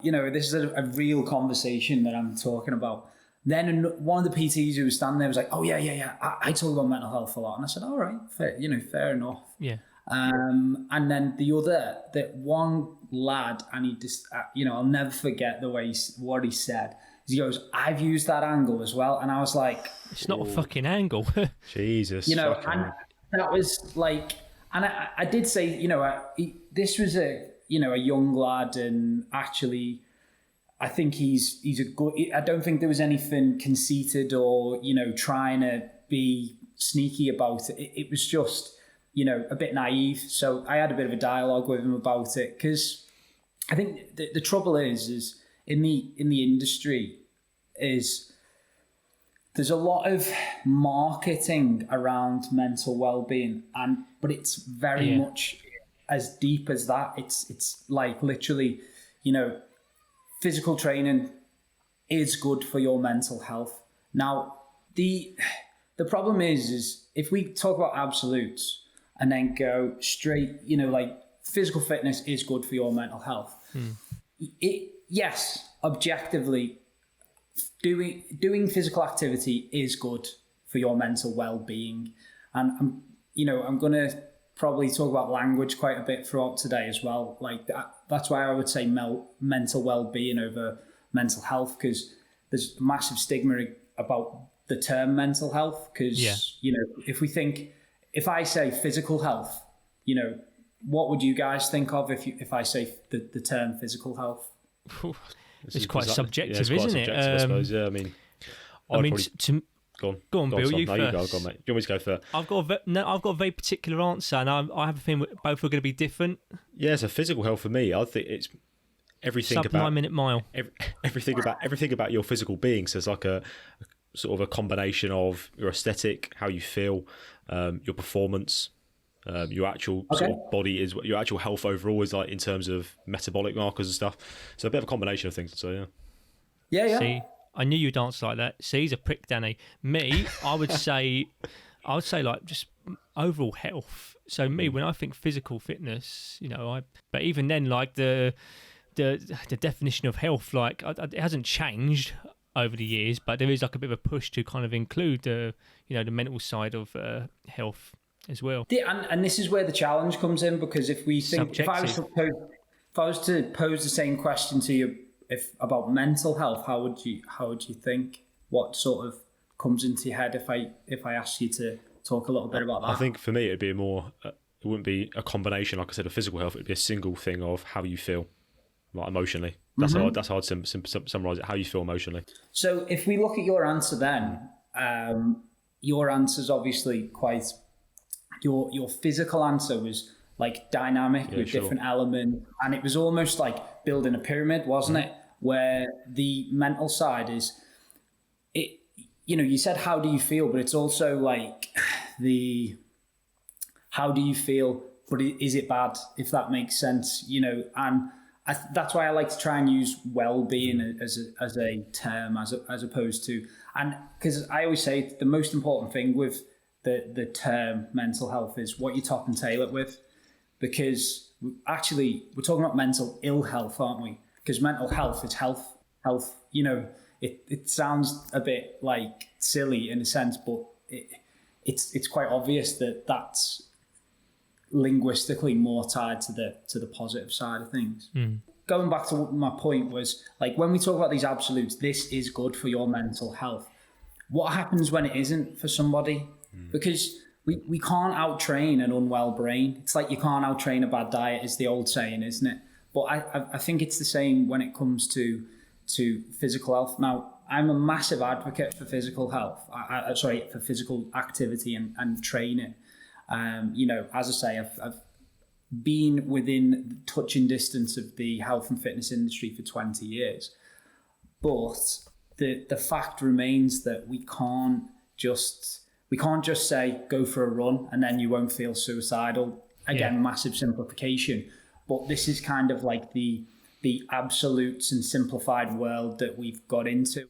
This is a real conversation that I'm talking about. Then one of the PTs who was standing there was like, oh, yeah. I talk about mental health a lot. And I said, all right, fair enough. Yeah. And then that one lad, and he just, I'll never forget what he said. He goes, I've used that angle as well. And I was like, it's not a fucking angle. Jesus. And that was like, and I did say, this was a young lad, and actually, I think he's a good, I don't think there was anything conceited or, trying to be sneaky about it. It was just, a bit naive. So I had a bit of a dialogue with him about it, because I think the trouble is in the industry is there's a lot of marketing around mental well-being, but it's very much as deep as that. It's like literally, physical training is good for your mental health. Now, the problem is if we talk about absolutes and then go straight, like physical fitness is good for your mental health. Yes, objectively, doing physical activity is good for your mental well-being. And I'm going to probably talk about language quite a bit throughout today as well. Like that's why I would say mental well-being over mental health, because there's a massive stigma about the term mental health. Because if I say physical health, what would you guys think of if I say the term physical health? It's quite subjective, isn't it? I suppose. Yeah, Go on, Bill. You first. Go on, Go on, mate. Do you want me to go first? I've got a very particular answer, and I have a feeling both are going to be different. Yeah, so physical health for me, I think it's everything Sub about 9 minute mile. Everything about your physical being. So it's like a sort of a combination of your aesthetic, how you feel, your performance, your actual sort of body is what your actual health overall is like in terms of metabolic markers and stuff. So a bit of a combination of things. So yeah. See, I knew you'd answer like that. See, he's a prick, Danny. Me, I would say like just overall health. So me, when I think physical fitness, but even then, like the definition of health, like it hasn't changed over the years, but there is like a bit of a push to kind of include the mental side of health as well. Yeah, and this is where the challenge comes in, because if we think, if I was to pose the same question to you about mental health, how would you think? What sort of comes into your head if I asked you to talk a little bit about that? I think for me it'd be it wouldn't be a combination, like I said, of physical health. It'd be a single thing of how you feel, like emotionally. That's how I'd summarize it. How you feel emotionally. So if we look at your answer, then your answer's obviously quite. Your physical answer was like dynamic with different elements, and it was almost like building a pyramid, wasn't it? Where the mental side is, you said how do you feel, but it's also like the how do you feel, but is it bad, if that makes sense, and that's why I like to try and use well-being as a term as opposed to, and because I always say the most important thing with the term mental health is what you top and tail it with, because actually we're talking about mental ill health, aren't we? Because mental health is health. It sounds a bit like silly in a sense, but it's quite obvious that that's linguistically more tied to the positive side of things. Going back to my point was, like, when we talk about these absolutes, this is good for your mental health. What happens when it isn't for somebody? Because we can't out-train an unwell brain. It's like you can't out-train a bad diet, is the old saying, isn't it? But I think it's the same when it comes to physical health. Now, I'm a massive advocate for physical health. For physical activity and training. As I say, I've been within touching distance of the health and fitness industry for 20 years. But the fact remains that we can't just say go for a run and then you won't feel suicidal. Again, massive simplification. But this is kind of like the absolutes and simplified world that we've got into.